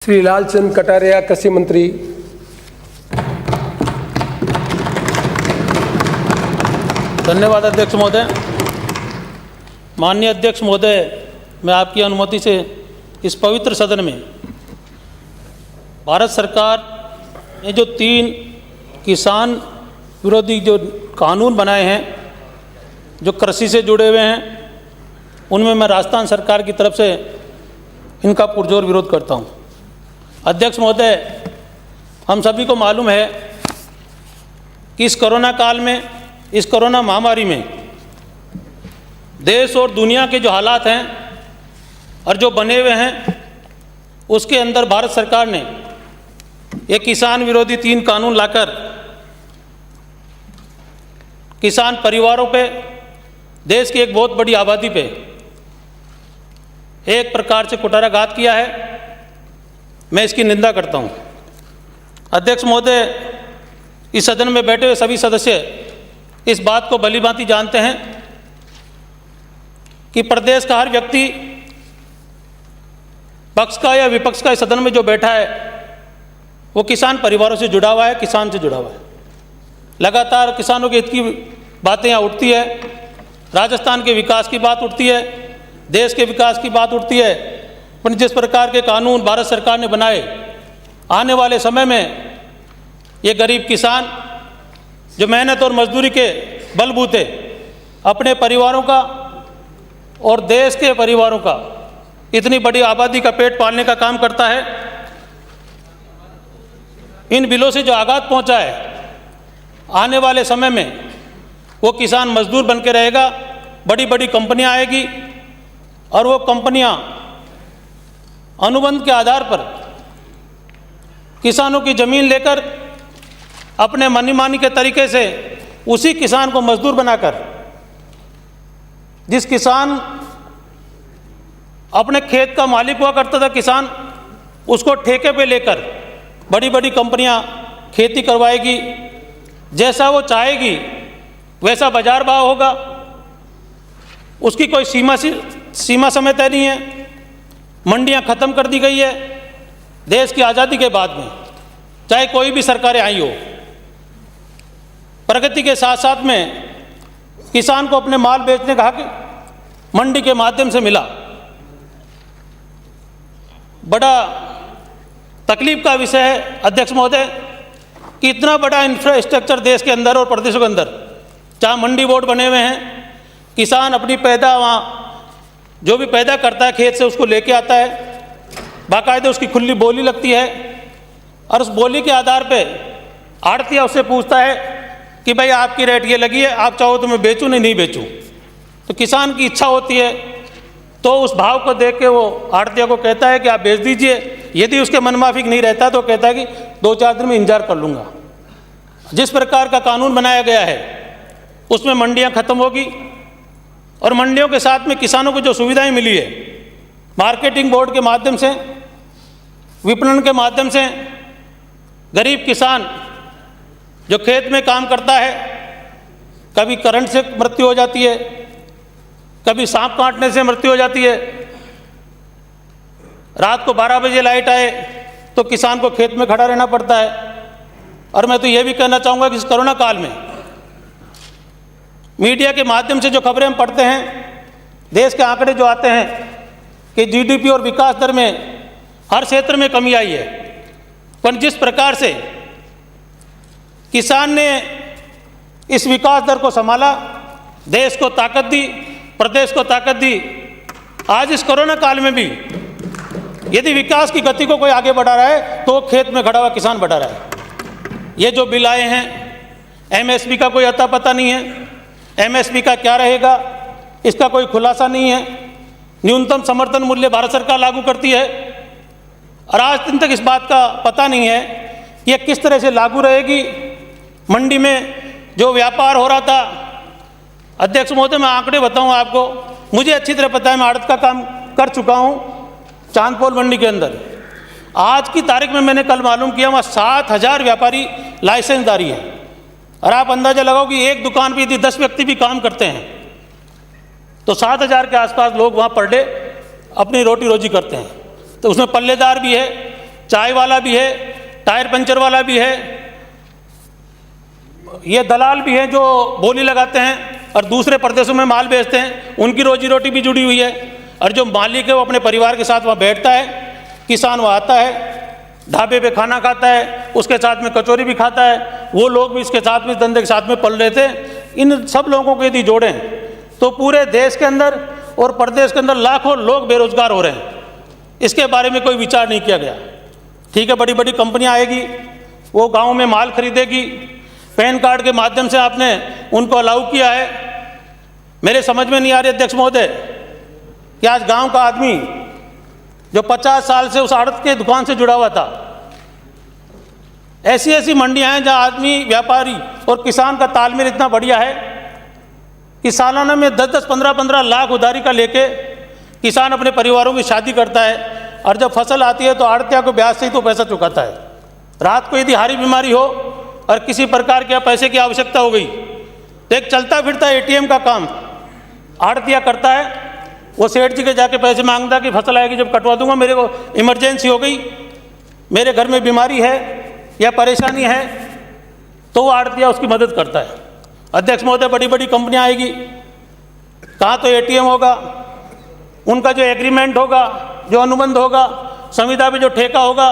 श्री लालचंद कटारिया कृषि मंत्री। धन्यवाद अध्यक्ष महोदय। माननीय अध्यक्ष महोदय, मैं आपकी अनुमति से इस पवित्र सदन में भारत सरकार ने जो 3 किसान विरोधी जो कानून बनाए हैं जो कृषि से जुड़े हुए हैं, उनमें मैं राजस्थान सरकार की तरफ से इनका पुरजोर विरोध करता हूं। अध्यक्ष महोदय, हम सभी को मालूम है कि इस कोरोना काल में, इस कोरोना महामारी में देश और दुनिया के जो हालात हैं और जो बने हुए हैं, उसके अंदर भारत सरकार ने एक किसान विरोधी 3 कानून लाकर किसान परिवारों पे, देश की एक बहुत बड़ी आबादी पे एक प्रकार से कुठाराघात किया है। मैं इसकी निंदा करता हूं। अध्यक्ष महोदय, इस सदन में बैठे हुए सभी सदस्य इस बात को भलीभांति जानते हैं कि प्रदेश का हर व्यक्ति, पक्ष का या विपक्ष का, इस सदन में जो बैठा है वो किसान परिवारों से जुड़ा हुआ है, किसान से जुड़ा हुआ है। लगातार किसानों के हित की बातें यहाँ उठती है, राजस्थान के विकास की बात उठती है, देश के विकास की बात उठती है, पर जिस प्रकार के कानून भारत सरकार ने बनाए, आने वाले समय में ये गरीब किसान जो मेहनत और मजदूरी के बलबूते अपने परिवारों का और देश के परिवारों का, इतनी बड़ी आबादी का पेट पालने का काम करता है, इन बिलों से जो आघात पहुंचा है, आने वाले समय में वो किसान मजदूर बन के रहेगा। बड़ी बड़ी कंपनियां आएगी और वो कंपनियां अनुबंध के आधार पर किसानों की ज़मीन लेकर अपने मनमानी के तरीके से उसी किसान को मजदूर बनाकर, जिस किसान अपने खेत का मालिक हुआ करता था किसान, उसको ठेके पे लेकर बड़ी बड़ी कंपनियां खेती करवाएगी। जैसा वो चाहेगी वैसा बाजार भाव होगा, उसकी कोई सीमा समय तय नहीं है। मंडियां ख़त्म कर दी गई है देश की आज़ादी के बाद में, चाहे कोई भी सरकारें आई हो। प्रगति के साथ साथ में किसान को अपने माल बेचने का हक मंडी के माध्यम से मिला। बड़ा तकलीफ का विषय है अध्यक्ष महोदय कि इतना बड़ा इंफ्रास्ट्रक्चर देश के अंदर और प्रदेशों के अंदर, जहाँ मंडी बोर्ड बने हुए हैं, किसान अपनी पैदा वहाँ जो भी पैदा करता है खेत से उसको लेके आता है, बाकायदे उसकी खुली बोली लगती है और उस बोली के आधार पे आड़तिया उससे पूछता है कि भाई आपकी रेट ये लगी है, आप चाहो तो मैं बेचूँ नहीं बेचूँ। तो किसान की इच्छा होती है तो उस भाव को देख के वो आड़तिया को कहता है कि आप बेच दीजिए। यदि उसके मनमाफिक नहीं रहता तो कहता है कि 2-4 दिन में इंतजार कर लूँगा। जिस प्रकार का कानून बनाया गया है उसमें मंडियाँ ख़त्म होगी और मंडियों के साथ में किसानों को जो सुविधाएं मिली है, मार्केटिंग बोर्ड के माध्यम से, विपणन के माध्यम से, गरीब किसान जो खेत में काम करता है, कभी करंट से मृत्यु हो जाती है, कभी सांप काटने से मृत्यु हो जाती है, रात को 12 बजे लाइट आए तो किसान को खेत में खड़ा रहना पड़ता है। और मैं तो ये भी कहना चाहूँगा कि इस कोरोना काल में मीडिया के माध्यम से जो खबरें हम पढ़ते हैं, देश के आंकड़े जो आते हैं कि जीडीपी और विकास दर में हर क्षेत्र में कमी आई है, पर जिस प्रकार से किसान ने इस विकास दर को संभाला, देश को ताकत दी, प्रदेश को ताकत दी, आज इस कोरोना काल में भी यदि विकास की गति को कोई आगे बढ़ा रहा है तो खेत में खड़ा हुआ किसान बढ़ा रहा है। ये जो बिल आए हैं, एमएसपी का कोई अता पता नहीं है, एमएसपी का क्या रहेगा इसका कोई खुलासा नहीं है। न्यूनतम समर्थन मूल्य भारत सरकार लागू करती है और आज दिन तक इस बात का पता नहीं है कि यह किस तरह से लागू रहेगी। मंडी में जो व्यापार हो रहा था, अध्यक्ष महोदय मैं आंकड़े बताऊं आपको, मुझे अच्छी तरह पता है, मैं आड़त का काम कर चुका हूं चांदपोल मंडी के अंदर। आज की तारीख में मैंने कल मालूम किया वहाँ 7,000 व्यापारी लाइसेंसदारी है और आप अंदाजा लगाओ कि एक दुकान पर यदि 10 व्यक्ति भी काम करते हैं तो 7,000 के आसपास लोग वहाँ पर डे अपनी रोटी रोजी करते हैं। तो उसमें पल्लेदार भी है, चाय वाला भी है, टायर पंचर वाला भी है, ये दलाल भी हैं जो बोली लगाते हैं और दूसरे प्रदेशों में माल बेचते हैं, उनकी रोजी रोटी भी जुड़ी हुई है। और जो मालिक है वो अपने परिवार के साथ वहाँ बैठता है, किसान वहाँ आता है, ढाबे पे खाना खाता है, उसके साथ में कचौरी भी खाता है, वो लोग भी इसके साथ में, इस धंधे के साथ में पल रहे थे। इन सब लोगों को यदि जोड़ें तो पूरे देश के अंदर और प्रदेश के अंदर लाखों लोग बेरोजगार हो रहे हैं। इसके बारे में कोई विचार नहीं किया गया। ठीक है, बड़ी बड़ी कंपनियां आएगी, वो गांव में माल खरीदेगी, पैन कार्ड के माध्यम से आपने उनको अलाउ किया है। मेरे समझ में नहीं आ रही अध्यक्ष महोदय कि आज गांव का आदमी जो 50 साल से उस आड़त के दुकान से जुड़ा हुआ था, ऐसी ऐसी मंडियां हैं जहां आदमी, व्यापारी और किसान का तालमेल इतना बढ़िया है कि सालाना में 10-10, 15-15 लाख उधारी का लेके किसान अपने परिवारों की शादी करता है, और जब फसल आती है तो आड़तिया को ब्याज से ही तो पैसा चुकाता है। रात को यदि हारी बीमारी हो और किसी प्रकार के पैसे की आवश्यकता हो गई तो एक चलता फिरता एटीएम का काम आड़तिया करता है। वो सेठ जी के जाके पैसे मांगता कि फसल आएगी जब कटवा दूंगा, मेरे को इमरजेंसी हो गई, मेरे घर में बीमारी है या परेशानी है, तो वो आड़तिया उसकी मदद करता है। अध्यक्ष महोदय, बड़ी बड़ी कंपनियां आएगी, कहाँ तो एटीएम होगा, उनका जो एग्रीमेंट होगा, जो अनुबंध होगा, संविदा पे जो ठेका होगा,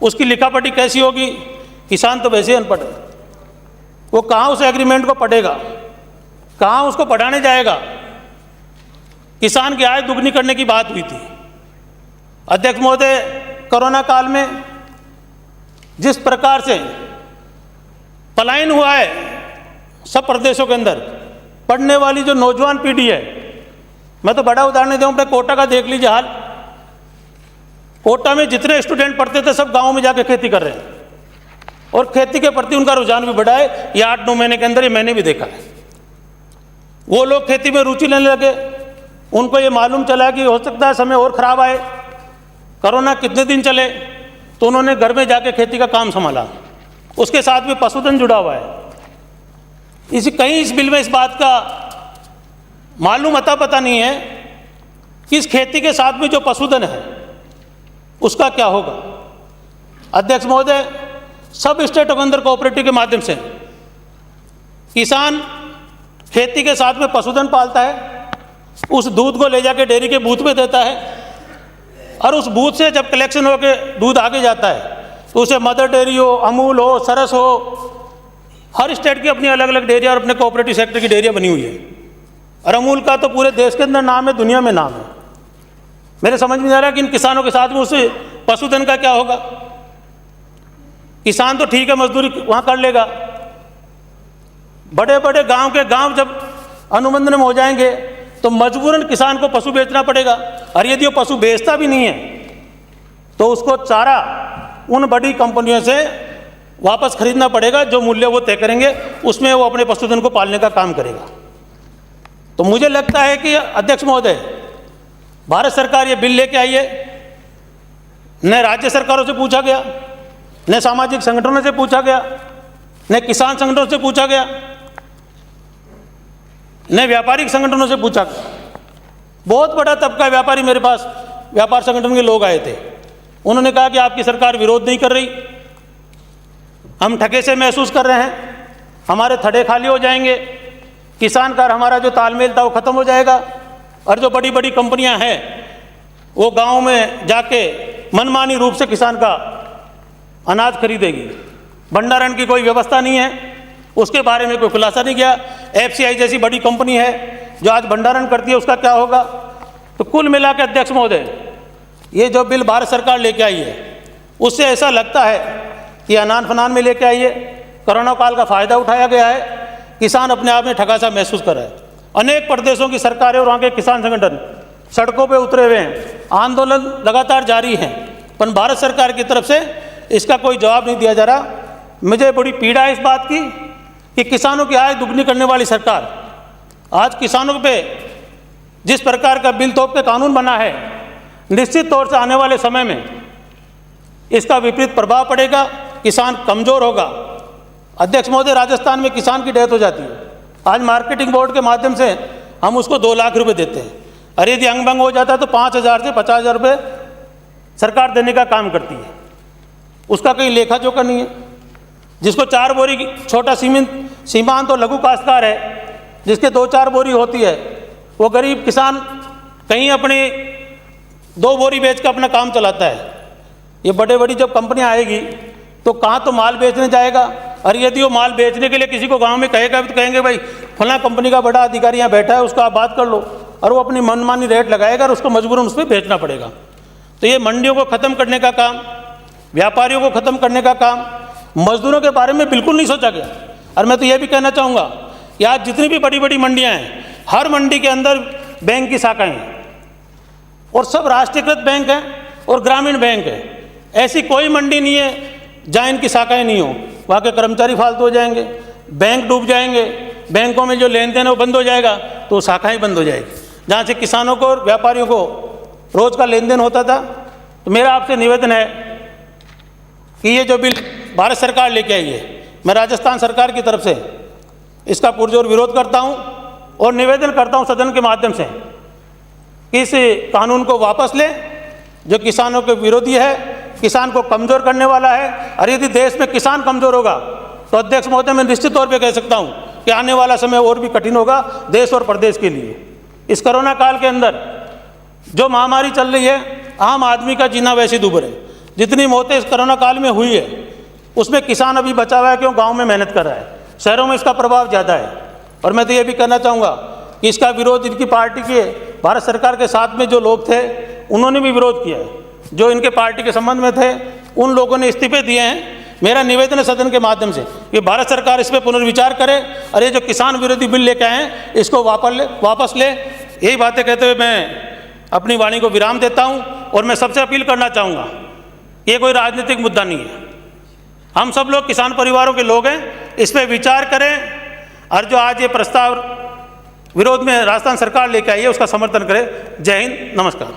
उसकी लिखापढ़ी कैसी होगी। किसान तो वैसे ही अनपढ़ है, वो कहाँ उस एग्रीमेंट को पढ़ेगा, कहाँ उसको पढ़ाने जाएगा। किसान की आय दुगनी करने की बात हुई थी। अध्यक्ष महोदय, कोरोना काल में जिस प्रकार से पलायन हुआ है सब प्रदेशों के अंदर, पढ़ने वाली जो नौजवान पीढ़ी है, मैं तो बड़ा उदाहरण दूं, अपने कोटा का देख लीजिए हाल। कोटा में जितने स्टूडेंट पढ़ते थे सब गांव में जाके खेती कर रहे हैं, और खेती के प्रति उनका रुझान भी बढ़ा है। ये 8-9 महीने के अंदर ये मैंने भी देखा है। वो लोग खेती में रुचि लेने लगे, उनको ये मालूम चला कि हो सकता है समय और ख़राब आए, कोरोना कितने दिन चले, तो उन्होंने घर में जाके खेती का काम संभाला। उसके साथ भी पशुधन जुड़ा हुआ है। कहीं इस बिल में इस बात का मालूम अता पता नहीं है कि इस खेती के साथ में जो पशुधन है उसका क्या होगा। अध्यक्ष महोदय, सब स्टेटों के अंदर कोऑपरेटिव के माध्यम से किसान खेती के साथ में पशुधन पालता है, उस दूध को ले जाके डेयरी के बूथ में देता है, और उस बूथ से जब कलेक्शन होकर दूध आगे जाता है तो उसे मदर डेयरी हो, अमूल हो, सरस हो, हर स्टेट की अपनी अलग अलग डेयरियाँ और अपने कोऑपरेटिव सेक्टर की डेयरियाँ बनी हुई है। और अमूल का तो पूरे देश के अंदर नाम है, दुनिया में नाम है। मेरे समझ में नहीं आ रहा कि इन किसानों के साथ में उस पशुधन का क्या होगा। किसान तो ठीक है, मजदूरी वहाँ कर लेगा, बड़े बड़े गांव के गांव जब अनुबंधन में हो जाएंगे तो मजबूरन किसान को पशु बेचना पड़ेगा। और यदि वो पशु बेचता भी नहीं है तो उसको चारा उन बड़ी कंपनियों से वापस खरीदना पड़ेगा, जो मूल्य वो तय करेंगे उसमें वो अपने पशुधन को पालने का काम करेगा। तो मुझे लगता है कि अध्यक्ष महोदय, भारत सरकार ये बिल लेके आई है, न राज्य सरकारों से पूछा गया, न सामाजिक संगठनों से पूछा गया, न किसान संगठनों से पूछा गया, न व्यापारिक संगठनों से पूछा गया। बहुत बड़ा तबका व्यापारी मेरे पास, व्यापार संगठन के लोग आए थे, उन्होंने कहा कि आपकी सरकार विरोध नहीं कर रही, हम ठगे से महसूस कर रहे हैं, हमारे थड़े खाली हो जाएंगे, किसान का हमारा जो तालमेल था वो ख़त्म हो जाएगा, और जो बड़ी बड़ी कंपनियां हैं वो गांव में जाके मनमानी रूप से किसान का अनाज खरीदेगी। भंडारण की कोई व्यवस्था नहीं है, उसके बारे में कोई खुलासा नहीं किया। एफसीआई जैसी बड़ी कंपनी है जो आज भंडारण करती है, उसका क्या होगा। तो कुल मिला के अध्यक्ष महोदय, ये जो बिल भारत सरकार लेके आई है उससे ऐसा लगता है कि अनान फनान में लेके आई है, कोरोना काल का फ़ायदा उठाया गया है, किसान अपने आप में ठगा सा महसूस कर रहा है। अनेक प्रदेशों की सरकारें और वहाँ के किसान संगठन सड़कों पे उतरे हुए हैं, आंदोलन लगातार जारी हैं, पर भारत सरकार की तरफ से इसका कोई जवाब नहीं दिया जा रहा। मुझे बड़ी पीड़ा है इस बात की कि किसानों की आय दुगनी करने वाली सरकार आज किसानों पे जिस प्रकार का बिल तोप के कानून बना है, निश्चित तौर से आने वाले समय में इसका विपरीत प्रभाव पड़ेगा, किसान कमज़ोर होगा। अध्यक्ष महोदय, राजस्थान में किसान की डेथ हो जाती है, आज मार्केटिंग बोर्ड के माध्यम से हम उसको 2 लाख रुपए देते हैं, और यदि अंग भंग हो जाता है तो 5,000 से 50,000 रुपये सरकार देने का काम करती है। उसका कहीं लेखा जोखा नहीं है। जिसको 4 बोरी छोटा सीमांत और लघु काश्तकार है, जिसके 2-4 बोरी होती है, वो गरीब किसान कहीं अपनी 2 बोरी बेच कर अपना काम चलाता है। ये बड़ी जब कंपनियां आएगी तो कहाँ तो माल बेचने जाएगा, और यदि वो माल बेचने के लिए किसी को गांव में कहेगा तो कहेंगे भाई फलां कंपनी का बड़ा अधिकारी यहाँ बैठा है, उसका आप बात कर लो, और वो अपनी मनमानी रेट लगाएगा और उसको मजबूरन उस पर बेचना पड़ेगा। तो ये मंडियों को ख़त्म करने का काम, व्यापारियों को ख़त्म करने का काम, मजदूरों के बारे में बिल्कुल नहीं सोचा गया। और मैं तो ये भी कहना चाहूँगा कि आज जितनी भी बड़ी मंडियाँ हैं, हर मंडी के अंदर बैंक की शाखाएँ हैं, और सब राष्ट्रीयकृत बैंक हैं और ग्रामीण बैंक है। ऐसी कोई मंडी नहीं है जहाँ इनकी शाखाएँ नहीं हो। वहाँ के कर्मचारी फालतू हो जाएंगे, बैंक डूब जाएंगे, बैंकों में जो लेन देन है वो बंद हो जाएगा, तो शाखाएँ बंद हो जाएगी जहाँ से किसानों को और व्यापारियों को रोज़ का लेन देन होता था। तो मेरा आपसे निवेदन है कि ये जो बिल भारत सरकार लेके आई है, मैं राजस्थान सरकार की तरफ से इसका पुरजोर विरोध करता हूँ और निवेदन करता हूँ सदन के माध्यम से कि इस कानून को वापस लें, जो किसानों के विरोधी है, किसान को कमज़ोर करने वाला है। और यदि देश में किसान कमज़ोर होगा तो अध्यक्ष महोदय, मैं निश्चित तौर पे कह सकता हूँ कि आने वाला समय और भी कठिन होगा देश और प्रदेश के लिए। इस कोरोना काल के अंदर जो महामारी चल रही है, आम आदमी का जीना वैसे दुभर है। जितनी मौतें इस कोरोना काल में हुई है उसमें किसान अभी बचा हुआ है, क्यों गाँव में मेहनत कर रहा है, शहरों में इसका प्रभाव ज़्यादा है। और मैं तो ये भी कहना चाहूँगा कि इसका विरोध इनकी पार्टी के, भारत सरकार के साथ में जो लोग थे उन्होंने भी विरोध किया है। जो इनके पार्टी के संबंध में थे उन लोगों ने इस्तीफे दिए हैं। मेरा निवेदन है सदन के माध्यम से कि भारत सरकार इस पर पुनर्विचार करे और ये जो किसान विरोधी बिल लेके आए हैं इसको वापस ले। यही बातें कहते हुए मैं अपनी वाणी को विराम देता हूँ। और मैं सबसे अपील करना चाहूँगा, ये कोई राजनीतिक मुद्दा नहीं है, हम सब लोग किसान परिवारों के लोग हैं, इस पर विचार करें और जो आज ये प्रस्ताव विरोध में राजस्थान सरकार लेके आई है उसका समर्थन करें। जय हिंद, नमस्कार।